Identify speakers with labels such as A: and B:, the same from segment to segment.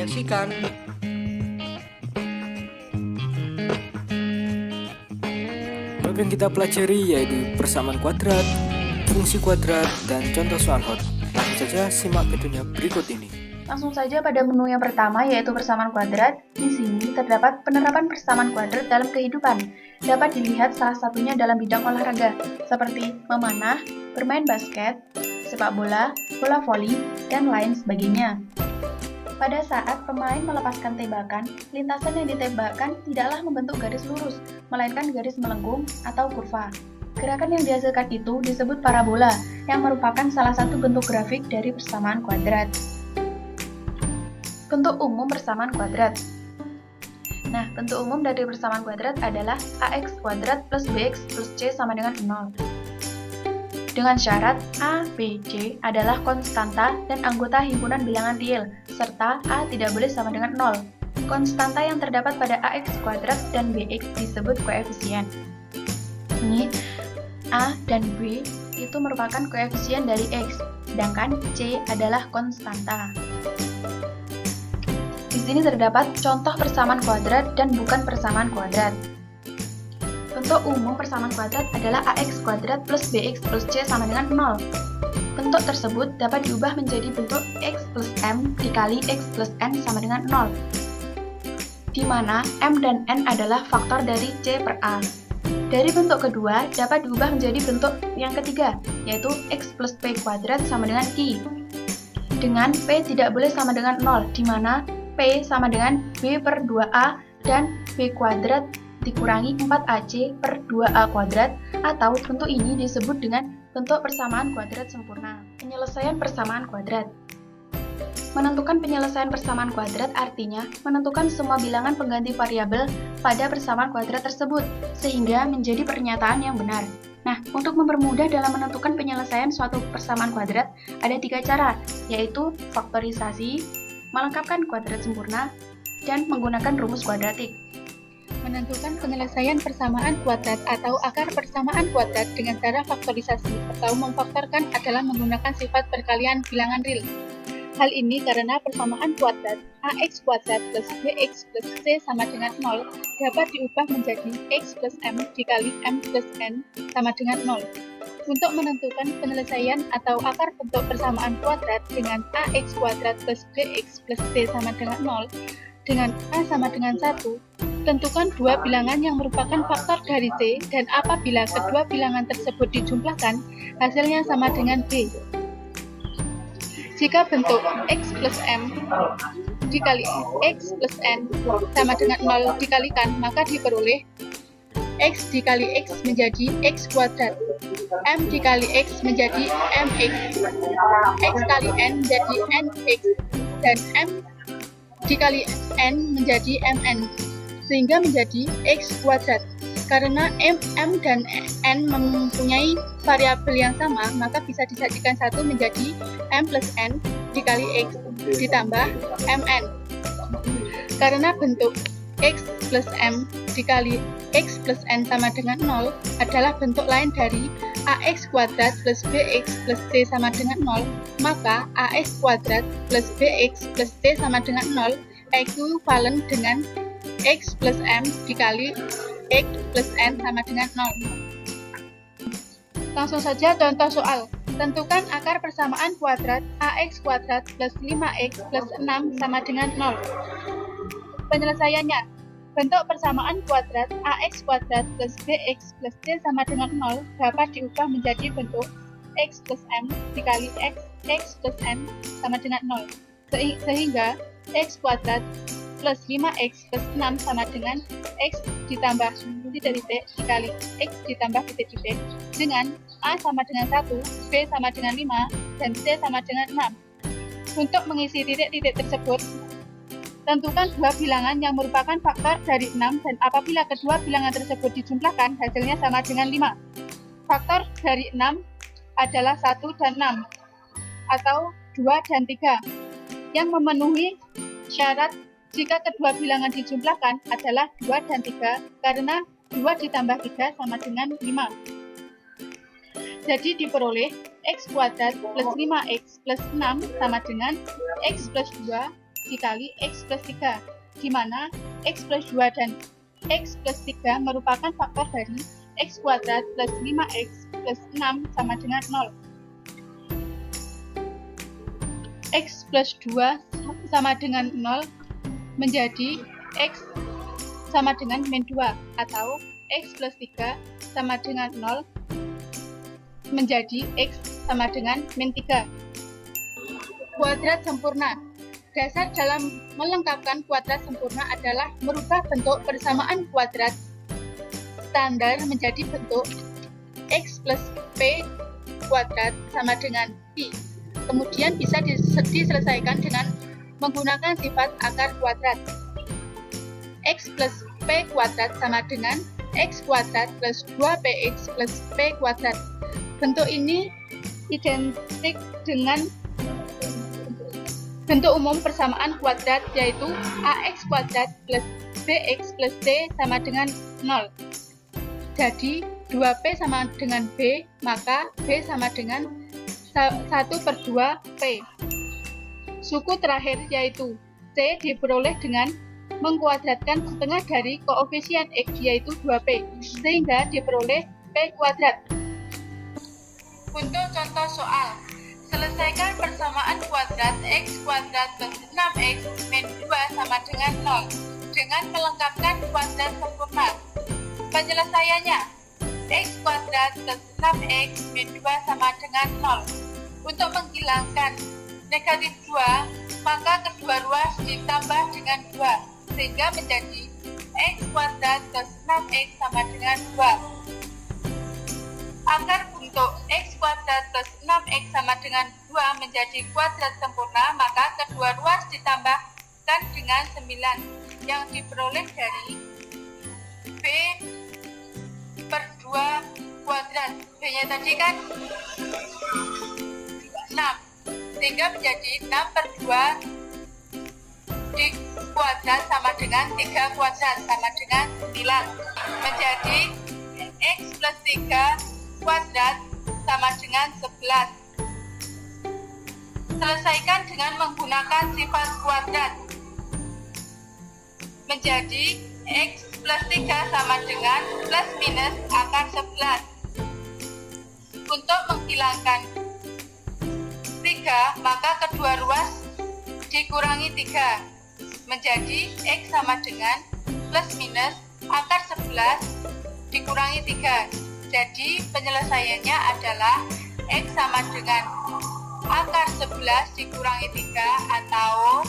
A: menyaksikan. Bab yang kita pelajari yaitu persamaan kuadrat, fungsi kuadrat, dan contoh soal hot. Langsung saja simak videonya berikut ini.
B: Langsung saja pada menu yang pertama yaitu persamaan kuadrat. Di sini terdapat penerapan persamaan kuadrat dalam kehidupan. Dapat dilihat salah satunya dalam bidang olahraga, seperti memanah, bermain basket, sepak bola, bola voli, dan lain sebagainya. Pada saat pemain melepaskan tembakan, lintasan yang ditembakkan tidaklah membentuk garis lurus, melainkan garis melengkung atau kurva. Gerakan yang dihasilkan itu disebut parabola, yang merupakan salah satu bentuk grafik dari persamaan kuadrat. Bentuk umum persamaan kuadrat. Nah, bentuk umum dari persamaan kuadrat adalah ax kuadrat plus bx plus c sama dengan 0. Dengan syarat a, b, c adalah konstanta dan anggota himpunan bilangan real, serta a tidak boleh sama dengan 0. Konstanta yang terdapat pada ax kuadrat dan bx disebut koefisien. Ini a dan b itu merupakan koefisien dari x, sedangkan c adalah konstanta. Di sini terdapat contoh persamaan kuadrat dan bukan persamaan kuadrat. Bentuk umum persamaan kuadrat adalah ax kuadrat plus bx plus c sama dengan 0. Bentuk tersebut dapat diubah menjadi bentuk x plus m dikali x plus n sama dengan 0, di mana m dan n adalah faktor dari c per a. Dari bentuk kedua dapat diubah menjadi bentuk yang ketiga, yaitu x plus p kuadrat sama dengan i, dengan p tidak boleh sama dengan 0, di mana P sama dengan B per 2A dan B kuadrat dikurangi 4AC per 2A kuadrat, atau bentuk ini disebut dengan bentuk persamaan kuadrat sempurna. Penyelesaian persamaan kuadrat. Menentukan penyelesaian persamaan kuadrat artinya menentukan semua bilangan pengganti variabel pada persamaan kuadrat tersebut, sehingga menjadi pernyataan yang benar. Nah, untuk mempermudah dalam menentukan penyelesaian suatu persamaan kuadrat, ada 3 cara, yaitu faktorisasi, melengkapkan kuadrat sempurna, dan menggunakan rumus kuadratik. Menentukan penyelesaian persamaan kuadrat atau akar persamaan kuadrat dengan cara faktorisasi atau memfaktorkan adalah menggunakan sifat perkalian bilangan real. Hal ini karena persamaan kuadrat ax kuadrat plus bx plus c sama dengan 0 dapat diubah menjadi x plus m dikali m plus n sama dengan 0. Untuk menentukan penyelesaian atau akar bentuk persamaan kuadrat dengan ax kuadrat plus bx plus c sama dengan 0 dengan a sama dengan 1, tentukan dua bilangan yang merupakan faktor dari c, dan apabila kedua bilangan tersebut dijumlahkan, hasilnya sama dengan b. Jika bentuk x plus m dikali x plus n sama dengan 0 dikalikan, maka diperoleh x dikali x menjadi x kuadrat, m dikali x menjadi mx, x kali n menjadi nx, dan m dikali n menjadi mn, sehingga menjadi x kuadrat. Karena m dan n mempunyai variabel yang sama, maka bisa dijadikan satu menjadi m plus n dikali x ditambah mn. Karena bentuk x plus m dikali x plus n sama dengan 0 adalah bentuk lain dari ax kuadrat plus bx plus c sama dengan 0, maka ax kuadrat plus bx plus c sama dengan 0 ekuivalen dengan x plus m dikali x plus n sama dengan 0. Langsung saja contoh soal. Tentukan akar persamaan kuadrat ax kuadrat plus 5x plus 6 sama dengan 0. Penyelesaiannya, bentuk persamaan kuadrat ax kuadrat plus bx plus c sama dengan 0 dapat diubah menjadi bentuk x plus m dikali x plus n sama dengan 0, sehingga x kuadrat plus 5x plus 6 sama dengan x ditambah titik-titik dikali x ditambah titik-titik dengan a sama dengan 1, b sama dengan 5, dan c sama dengan 6. Untuk mengisi titik-titik tersebut, tentukan dua bilangan yang merupakan faktor dari 6, dan apabila kedua bilangan tersebut dijumlahkan, hasilnya sama dengan 5. Faktor dari 6 adalah 1 dan 6, atau 2 dan 3, yang memenuhi syarat jika kedua bilangan dijumlahkan adalah 2 dan 3, karena 2 ditambah 3 sama dengan 5. Jadi diperoleh x kuadrat plus 5x plus 6 sama dengan x plus 2
C: dikali X plus 3, di mana X plus 2 dan X plus 3 merupakan faktor dari X kuadrat plus 5X plus 6 sama dengan 0. X plus 2 sama dengan 0 menjadi X sama dengan min 2, atau X plus 3 sama dengan 0 menjadi X sama dengan min 3. Kuadrat sempurna. Dasar dalam melengkapkan kuadrat sempurna adalah merubah bentuk persamaan kuadrat standar menjadi bentuk X plus P kuadrat sama dengan Pi. Kemudian bisa diselesaikan dengan menggunakan sifat akar kuadrat. X plus P kuadrat sama dengan X kuadrat plus 2PX plus P kuadrat. Bentuk ini identik dengan bentuk umum persamaan kuadrat, yaitu AX kuadrat plus BX plus C sama dengan 0. Jadi 2P sama dengan B, maka B sama dengan 1/2P. Suku terakhir yaitu C diperoleh dengan mengkuadratkan setengah dari koefisien X yaitu 2P, sehingga diperoleh P kuadrat. Untuk contoh soal, selesaikan persamaan kuadrat X kuadrat plus 6X min 2 sama dengan 0 dengan melengkapkan kuadrat sempurna. Penyelesaiannya, X kuadrat plus 6X min 2 sama dengan 0. Untuk menghilangkan negatif 2, maka kedua ruas ditambah dengan 2, sehingga menjadi X kuadrat plus 6X sama dengan 2. Agar bentuk X kuadrat plus 6X sama dengan 2 menjadi kuadrat sempurna, maka kedua ruas ditambahkan dengan 9, yang diperoleh dari B per 2 kuadrat. B-nya tadi kan 6, sehingga menjadi 6/2 di kuadrat sama dengan 3 kuadrat sama dengan 9, menjadi X plus 3 kuadrat sama dengan 11. Selesaikan dengan menggunakan sifat kuadrat, menjadi X plus 3 sama dengan plus minus akar 11. Untuk menghilangkan 3, maka kedua ruas dikurangi 3, menjadi X sama dengan plus minus akar 11 dikurangi 3. Jadi penyelesaiannya adalah X sama dengan akar 11 dikurangi 3 atau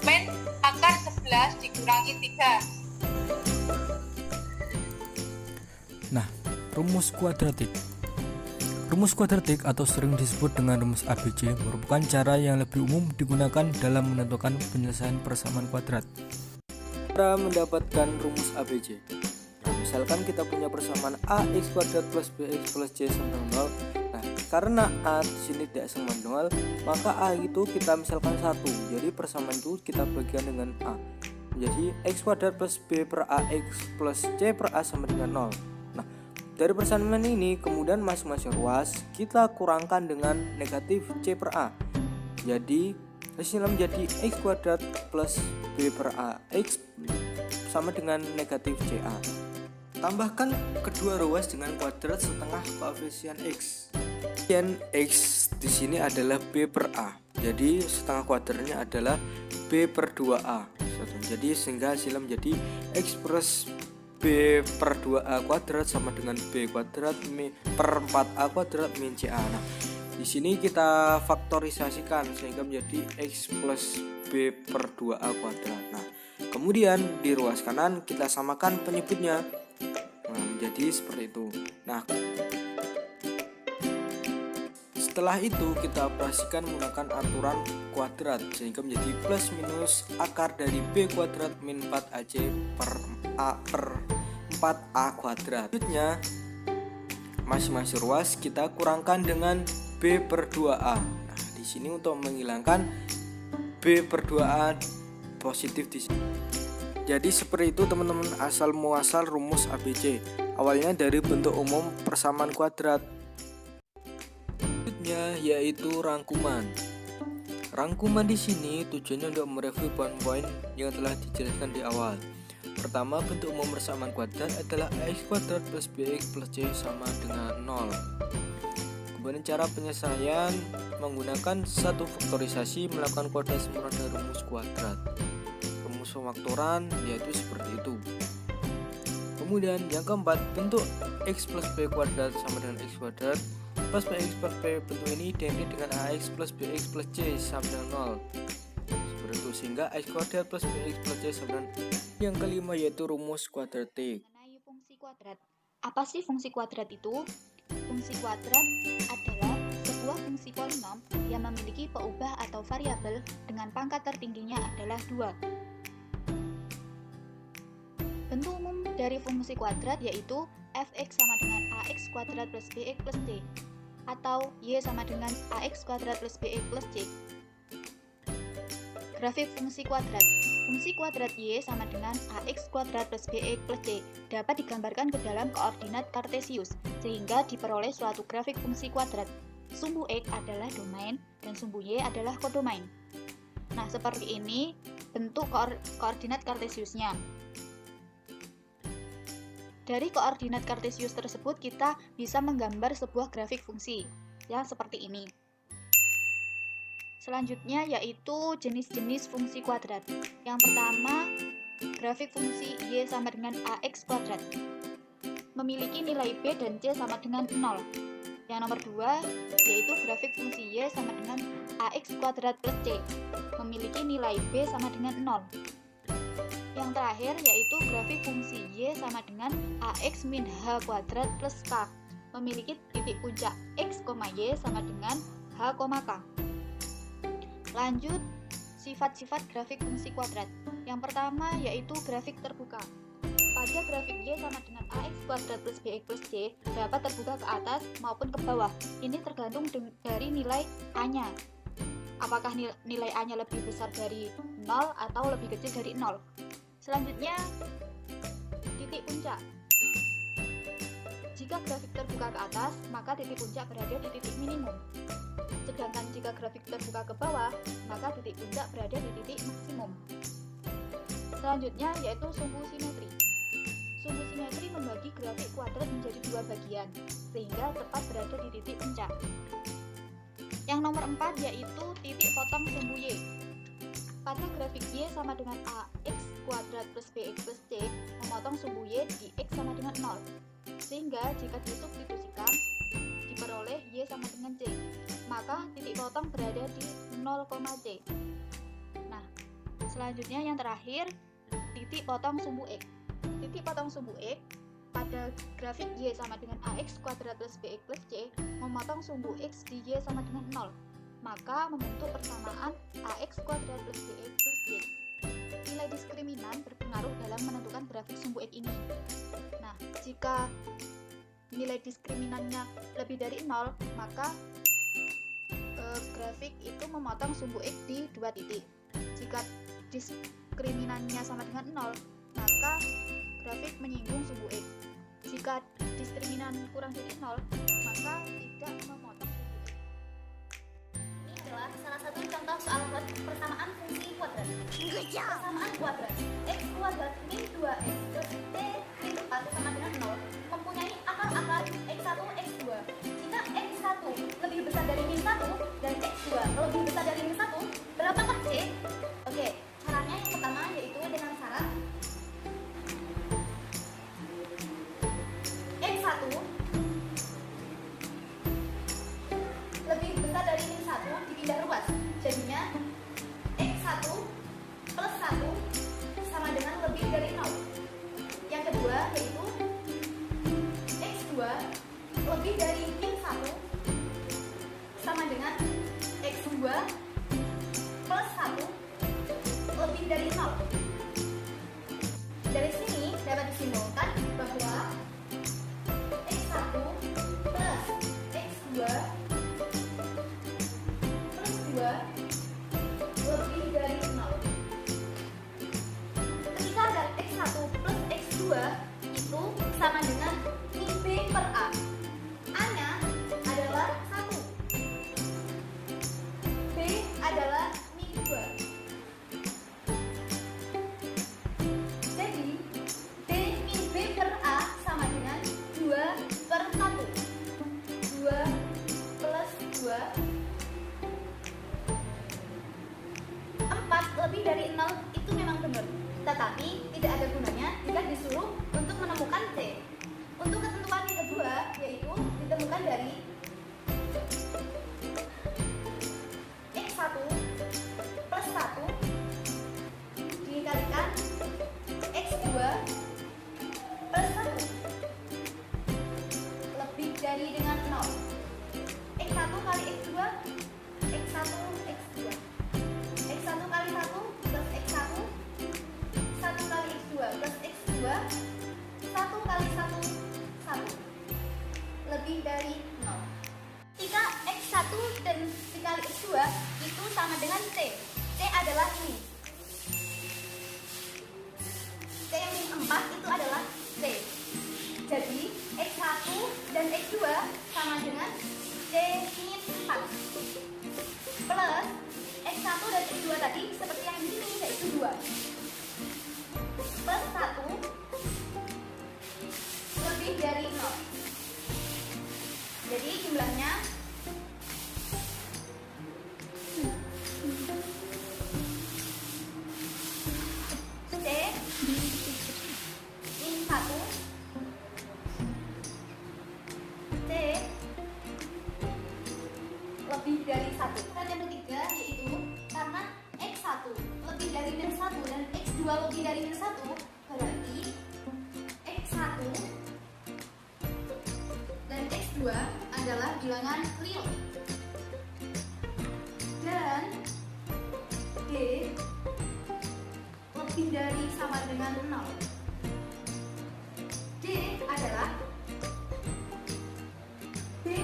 C: min akar 11 dikurangi 3.
A: Nah, rumus kuadratik. Rumus kuadratik atau sering disebut dengan rumus ABC merupakan cara yang lebih umum digunakan dalam menentukan penyelesaian persamaan kuadrat. Cara mendapatkan rumus ABC. Nah, misalkan kita punya persamaan AX kuadrat plus BX plus C sama dengan 0. Nah, karena A di sini tidak sama dengan 0, maka A itu kita misalkan 1. Jadi persamaan itu kita bagikan dengan A. Jadi X kuadrat plus B per AX plus C per A sama dengan 0. Dari persamaan ini kemudian masing-masing ruas kita kurangkan dengan negatif C per A. Jadi hasilnya menjadi X kuadrat plus B per A X sama dengan negatif CA. Tambahkan kedua ruas dengan kuadrat setengah koefisien X. Koefisien X di sini adalah B per A. Jadi setengah kuadratnya adalah B per 2A. Jadi sehingga hasilnya menjadi X plus B per 2A kuadrat sama dengan B kuadrat per 4A kuadrat min CA. Nah, di sini kita faktorisasikan sehingga menjadi X plus B per 2A kuadrat. Nah, kemudian di ruas kanan kita samakan penyebutnya. Nah, menjadi seperti itu. Nah, setelah itu kita operasikan menggunakan aturan kuadrat sehingga menjadi plus minus akar dari B kuadrat min 4AC per A per 4A kuadrat. Selanjutnya masing-masing ruas kita kurangkan dengan B per 2A. Nah, di sini untuk menghilangkan B per 2A positif di sini. Jadi seperti itu teman-teman asal muasal rumus ABC. Awalnya dari bentuk umum persamaan kuadrat. Selanjutnya yaitu rangkuman. Rangkuman di sini tujuannya untuk mereview poin-poin yang telah dijelaskan di awal. Pertama, bentuk umum persamaan kuadrat adalah ax kuadrat plus bx plus c sama dengan 0. Kemudian cara penyelesaian menggunakan satu faktorisasi melakukan kuadrat sempurna dari rumus kuadrat. Rumus pemfaktoran yaitu seperti itu. Kemudian yang keempat, bentuk x plus b kuadrat sama dengan x kuadrat plus bx plus b. Bentuk ini identik dengan ax plus bx plus c sama dengan 0. Seperti itu, sehingga x kuadrat plus bx plus c sama dengan. Yang kelima yaitu rumus kuadratik.
D: Mengenai fungsi kuadrat. Apa sih fungsi kuadrat itu? Fungsi kuadrat adalah sebuah fungsi polinom yang memiliki peubah atau variabel dengan pangkat tertingginya adalah 2. Bentuk umum dari fungsi kuadrat yaitu fx sama dengan ax kuadrat plus bx plus c atau y sama dengan ax kuadrat plus bx plus c. Grafik fungsi kuadrat. Fungsi kuadrat y sama dengan ax kuadrat plus bx plus c dapat digambarkan ke dalam koordinat kartesius sehingga diperoleh suatu grafik fungsi kuadrat. Sumbu x adalah domain dan sumbu y adalah kodomain. Nah, seperti ini bentuk koordinat kartesiusnya. Dari koordinat kartesius tersebut kita bisa menggambar sebuah grafik fungsi yang seperti ini. Selanjutnya yaitu jenis-jenis fungsi kuadrat. Yang pertama, grafik fungsi y sama dengan ax kuadrat. Memiliki nilai b dan c sama dengan 0. Yang nomor 2, yaitu grafik fungsi y sama dengan ax kuadrat plus c. Memiliki nilai b sama dengan 0. Yang terakhir yaitu grafik fungsi y sama dengan ax min h kuadrat plus k. Memiliki titik puncak x, y sama dengan h, k. Lanjut, sifat-sifat grafik fungsi kuadrat. Yang pertama yaitu grafik terbuka. Pada grafik y sama dengan ax kuadrat plus bx plus c dapat terbuka ke atas maupun ke bawah. Ini tergantung dari nilai a-nya. Apakah nilai a-nya lebih besar dari 0 atau lebih kecil dari 0. Selanjutnya, titik puncak. Jika grafik terbuka ke atas, maka titik puncak berada di titik minimum. Sedangkan jika grafik terbuka ke bawah, maka titik puncak berada di titik maksimum. Selanjutnya yaitu sumbu simetri. Sumbu simetri membagi grafik kuadrat menjadi dua bagian, sehingga tepat berada di titik puncak. Yang nomor 4 yaitu titik potong sumbu y. Pada grafik y sama dengan ax kuadrat plus bx plus c, memotong sumbu y di x sama dengan 0. Sehingga jika disubstitusikan, diperoleh y sama dengan c. Maka titik potong berada di 0, c. Nah, selanjutnya yang terakhir, titik potong sumbu x. Titik potong sumbu x pada grafik y sama dengan ax kuadrat plus bx plus c, memotong sumbu x di y sama dengan 0. Maka membentuk persamaan ax kuadrat plus bx plus c. Nilai diskriminan berpengaruh dalam menentukan grafik sumbu x ini. Nah, jika nilai diskriminannya lebih dari 0, maka grafik itu memotong sumbu x di dua titik. Jika diskriminannya sama dengan 0, maka grafik menyinggung sumbu x. Jika diskriminan kurang dari 0, maka tidak memotong sumbu x.
E: Ini adalah salah satu contoh soal persamaan fungsi kuadrat. Persamaan kuadrat x kuadrat min 2x plus t min 4 sama dengan 0 mempunyai akar-akar x1, x2. Jika x1 lebih besar dari min 1 dan x2 lebih besar dari min 1, berapakah c? Oke, caranya yang pertama yaitu dengan syarat x1 lebih besar dari min 1 dipindah ruas. Jadinya x1 plus 1 sama dengan lebih dari 0. Yang kedua yaitu x2 lebih dari min 1 Tetapi tidak ada gunanya jika disuruh untuk menemukan C. Untuk ketentuan yang kedua, yaitu ditemukan dari X1 plus 1 dikalikan X2 plus 1 lebih dari dengan 0. X1 kali X2, X1 X2, X1 kali 1 plus X1, 1 kali X2 plus X2, 1 kali 1, 1 lebih dari 0. Jika X1 dan dikali X2 itu sama dengan C. C adalah ini. C yang min 4 itu adalah C. Jadi X1 dan X2 sama dengan C min 4 plus X1 dan X2 tadi seperti yang di sini yaitu 2 plus 1 lebih dari 0. Jadi jumlahnya C min 1 C lebih dari 1. Dan yang ketiga yaitu karena X1 lebih dari min 1 dan X2 lebih dari min 1, berarti X1 dan X2 adalah bilangan real. Dan D lebih dari sama dengan 0. D adalah B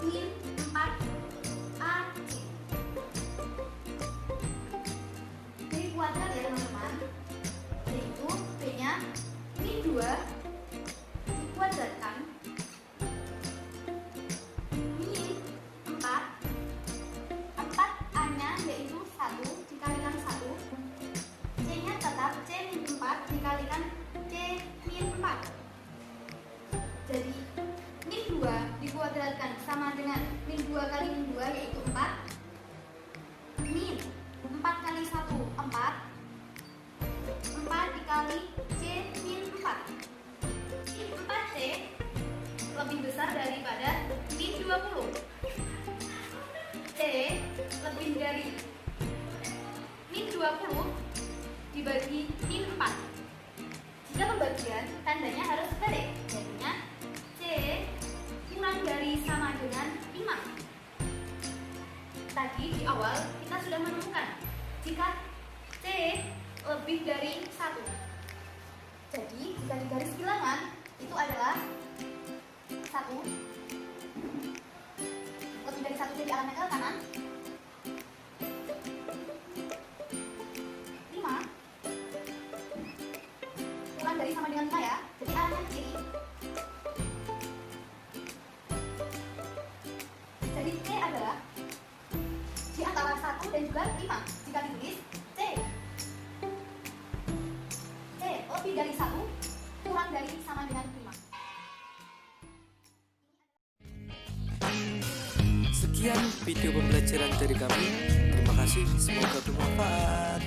E: min 4 AC. B kuadrat ya teman-teman, yaitu B nya min 2 dikuadratkan min 4 4 A nya yaitu 1 dikalikan 1, C nya tetap C min 4 dikalikan C min 4. Jadi min 2 dikuadratkan sama dengan min 2 kali min 2 yaitu 4, min 4 kali 1 4, 4 dikali C min 4. Min 4C lebih besar daripada min 20. C lebih dari min 20 dibagi min 4. Jika pembagian tandanya harus balik, jadinya C kurang dari sama dengan 5. Tadi di awal kita sudah menemukan jika C lebih dari 1. Jadi jika di garis bilangan itu adalah 1 lebih dari 1, jadi alamatnya ke kanan, 5 kurang dari sama dengan 5 ya, jadi alamatnya ke kiri. Jadi C adalah di antara 1 dan juga 5. Jika ditulis C lebih dari 1 kurang dari sama dengan 5.
A: Sekian video pembelajaran dari kami. Terima kasih, semoga bermanfaat.